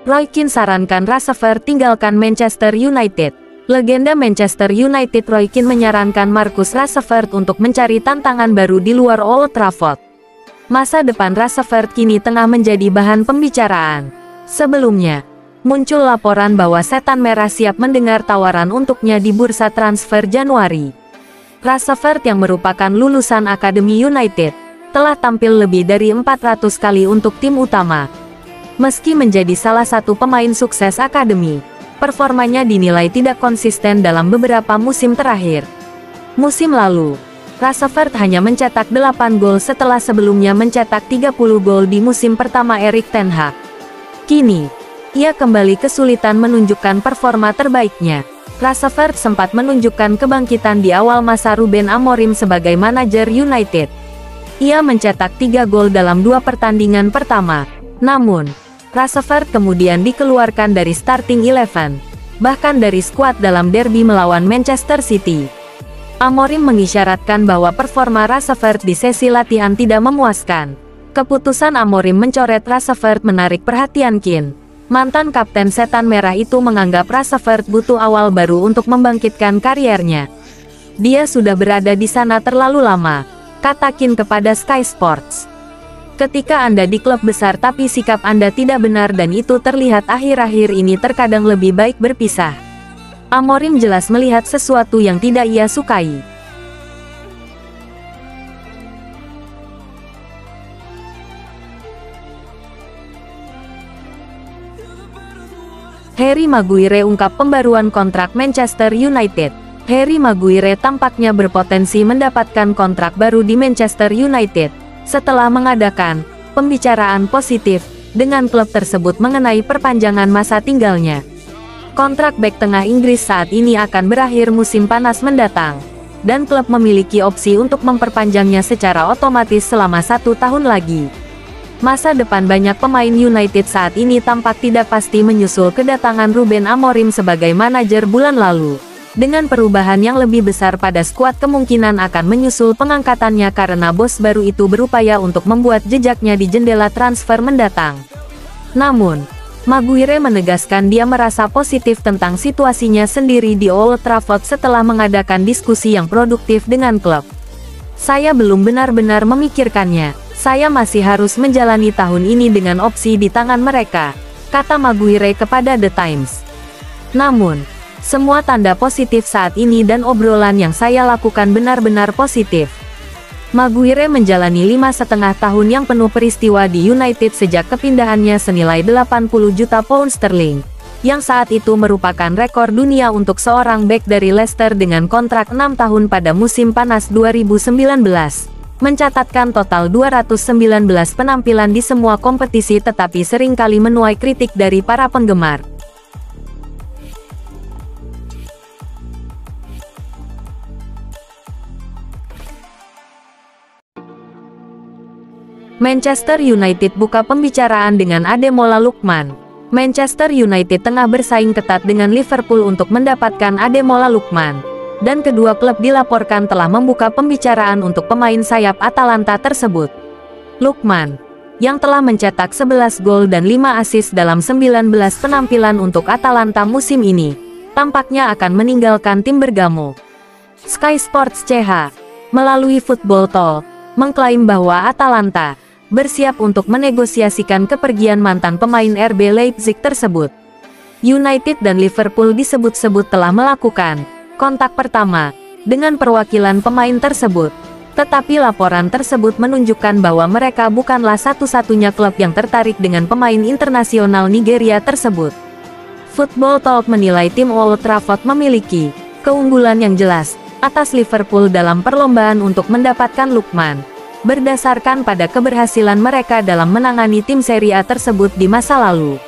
Roy Keane sarankan Rashford tinggalkan Manchester United. Legenda Manchester United Roy Keane menyarankan Marcus Rashford untuk mencari tantangan baru di luar Old Trafford. Masa depan Rashford kini tengah menjadi bahan pembicaraan. Sebelumnya, muncul laporan bahwa Setan Merah siap mendengar tawaran untuknya di bursa transfer Januari. Rashford yang merupakan lulusan Akademi United, telah tampil lebih dari 400 kali untuk tim utama. Meski menjadi salah satu pemain sukses akademi, performanya dinilai tidak konsisten dalam beberapa musim terakhir. Musim lalu, Rashford hanya mencetak 8 gol setelah sebelumnya mencetak 30 gol di musim pertama Erik ten Hag. Kini, ia kembali kesulitan menunjukkan performa terbaiknya. Rashford sempat menunjukkan kebangkitan di awal masa Ruben Amorim sebagai manajer United. Ia mencetak 3 gol dalam 2 pertandingan pertama. Namun, Rashford kemudian dikeluarkan dari starting 11, bahkan dari skuad dalam derby melawan Manchester City. Amorim mengisyaratkan bahwa performa Rashford di sesi latihan tidak memuaskan. Keputusan Amorim mencoret Rashford menarik perhatian Keane. Mantan kapten Setan Merah itu menganggap Rashford butuh awal baru untuk membangkitkan kariernya. Dia sudah berada di sana terlalu lama, kata Keane kepada Sky Sports. Ketika Anda di klub besar tapi sikap Anda tidak benar dan itu terlihat akhir-akhir ini terkadang lebih baik berpisah. Amorim jelas melihat sesuatu yang tidak ia sukai. Harry Maguire ungkap pembaruan kontrak Manchester United. Harry Maguire tampaknya berpotensi mendapatkan kontrak baru di Manchester United setelah mengadakan pembicaraan positif dengan klub tersebut mengenai perpanjangan masa tinggalnya. Kontrak bek tengah Inggris saat ini akan berakhir musim panas mendatang, dan klub memiliki opsi untuk memperpanjangnya secara otomatis selama 1 tahun lagi. Masa depan banyak pemain United saat ini tampak tidak pasti menyusul kedatangan Ruben Amorim sebagai manajer bulan lalu. Dengan perubahan yang lebih besar pada skuad kemungkinan akan menyusul pengangkatannya karena bos baru itu berupaya untuk membuat jejaknya di jendela transfer mendatang. Namun, Maguire menegaskan dia merasa positif tentang situasinya sendiri di Old Trafford setelah mengadakan diskusi yang produktif dengan klub. Saya belum benar-benar memikirkannya, saya masih harus menjalani tahun ini dengan opsi di tangan mereka, kata Maguire kepada The Times. Namun, semua tanda positif saat ini dan obrolan yang saya lakukan benar-benar positif. Maguire menjalani 5,5 tahun yang penuh peristiwa di United sejak kepindahannya senilai 80 juta pound sterling, yang saat itu merupakan rekor dunia untuk seorang bek dari Leicester dengan kontrak 6 tahun pada musim panas 2019. Mencatatkan total 219 penampilan di semua kompetisi tetapi seringkali menuai kritik dari para penggemar. Manchester United buka pembicaraan dengan Ademola Lookman. Manchester United tengah bersaing ketat dengan Liverpool untuk mendapatkan Ademola Lookman, dan kedua klub dilaporkan telah membuka pembicaraan untuk pemain sayap Atalanta tersebut. Lookman, yang telah mencetak 11 gol dan 5 assist dalam 19 penampilan untuk Atalanta musim ini, tampaknya akan meninggalkan tim Bergamo. Sky Sports CH, melalui Football Talk, mengklaim bahwa Atalanta bersiap untuk menegosiasikan kepergian mantan pemain RB Leipzig tersebut. United dan Liverpool disebut-sebut telah melakukan kontak pertama dengan perwakilan pemain tersebut, tetapi laporan tersebut menunjukkan bahwa mereka bukanlah satu-satunya klub yang tertarik dengan pemain internasional Nigeria tersebut. Football Talk menilai tim Old Trafford memiliki keunggulan yang jelas atas Liverpool dalam perlombaan untuk mendapatkan Lookman, berdasarkan pada keberhasilan mereka dalam menangani tim Serie A tersebut di masa lalu.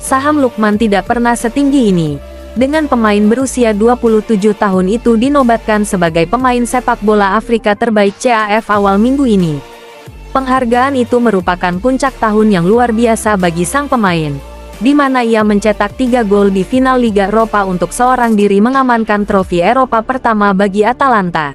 Saham Lookman tidak pernah setinggi ini, dengan pemain berusia 27 tahun itu dinobatkan sebagai pemain sepak bola Afrika terbaik CAF awal minggu ini. Penghargaan itu merupakan puncak tahun yang luar biasa bagi sang pemain, di mana ia mencetak 3 gol di final Liga Eropa untuk seorang diri mengamankan trofi Eropa pertama bagi Atalanta.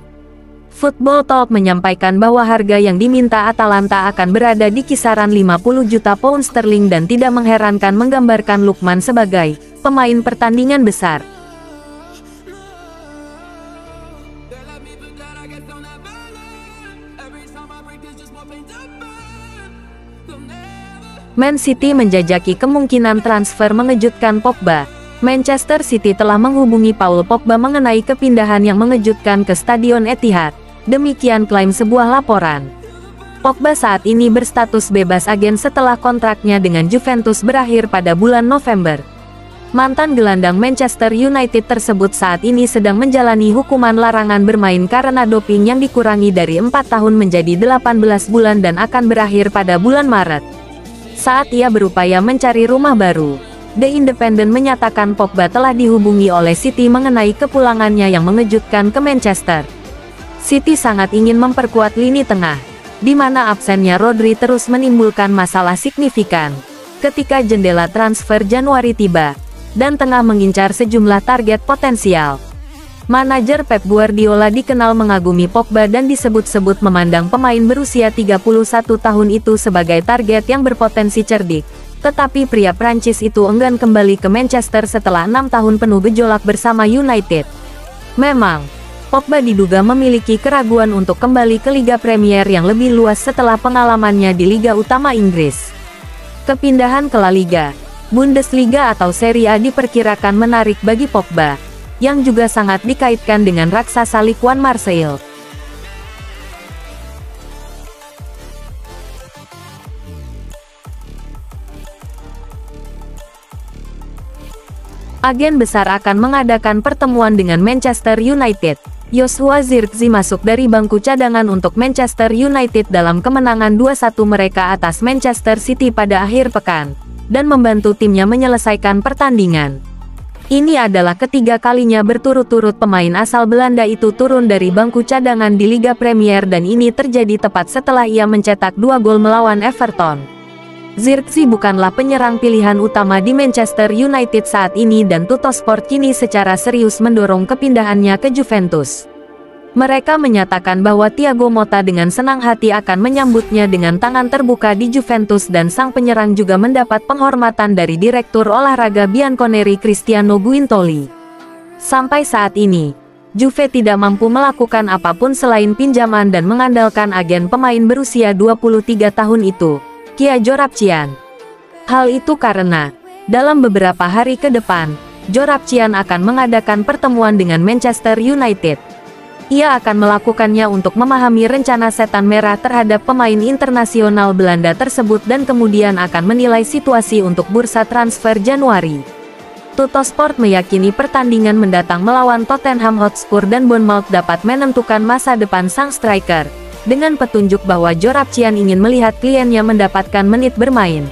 Football Talk menyampaikan bahwa harga yang diminta Atalanta akan berada di kisaran 50 juta pound sterling dan tidak mengherankan menggambarkan Lukman sebagai pemain pertandingan besar. Man City menjajaki kemungkinan transfer mengejutkan Pogba. Manchester City telah menghubungi Paul Pogba mengenai kepindahan yang mengejutkan ke Stadion Etihad. Demikian klaim sebuah laporan. Pogba saat ini berstatus bebas agen setelah kontraknya dengan Juventus berakhir pada bulan November. Mantan gelandang Manchester United tersebut saat ini sedang menjalani hukuman larangan bermain karena doping yang dikurangi dari 4 tahun menjadi 18 bulan dan akan berakhir pada bulan Maret. Saat ia berupaya mencari rumah baru, The Independent menyatakan Pogba telah dihubungi oleh City mengenai kepulangannya yang mengejutkan ke Manchester. City sangat ingin memperkuat lini tengah, di mana absennya Rodri terus menimbulkan masalah signifikan. Ketika jendela transfer Januari tiba, dan tengah mengincar sejumlah target potensial. Manajer Pep Guardiola dikenal mengagumi Pogba dan disebut-sebut memandang pemain berusia 31 tahun itu sebagai target yang berpotensi cerdik. Tetapi pria Prancis itu enggan kembali ke Manchester setelah 6 tahun penuh gejolak bersama United. Memang, Pogba diduga memiliki keraguan untuk kembali ke Liga Premier yang lebih luas setelah pengalamannya di Liga Utama Inggris. Kepindahan ke La Liga, Bundesliga atau Serie A diperkirakan menarik bagi Pogba, yang juga sangat dikaitkan dengan raksasa Ligue 1 Marseille. Agen besar akan mengadakan pertemuan dengan Manchester United. Joshua Zirkzee masuk dari bangku cadangan untuk Manchester United dalam kemenangan 2-1 mereka atas Manchester City pada akhir pekan, dan membantu timnya menyelesaikan pertandingan. Ini adalah ketiga kalinya berturut-turut pemain asal Belanda itu turun dari bangku cadangan di Liga Premier dan ini terjadi tepat setelah ia mencetak 2 gol melawan Everton. Zirkzee bukanlah penyerang pilihan utama di Manchester United saat ini dan Tuttosport kini secara serius mendorong kepindahannya ke Juventus. Mereka menyatakan bahwa Thiago Motta dengan senang hati akan menyambutnya dengan tangan terbuka di Juventus dan sang penyerang juga mendapat penghormatan dari Direktur Olahraga Bianconeri Cristiano Guintoli. Sampai saat ini, Juve tidak mampu melakukan apapun selain pinjaman dan mengandalkan agen pemain berusia 23 tahun itu, Kia Joorabchian. Hal itu karena, dalam beberapa hari ke depan, Joorabchian akan mengadakan pertemuan dengan Manchester United. Ia akan melakukannya untuk memahami rencana setan merah terhadap pemain internasional Belanda tersebut dan kemudian akan menilai situasi untuk bursa transfer Januari. Tuttosport meyakini pertandingan mendatang melawan Tottenham Hotspur dan Bournemouth dapat menentukan masa depan sang striker, dengan petunjuk bahwa Joorabchian ingin melihat kliennya mendapatkan menit bermain.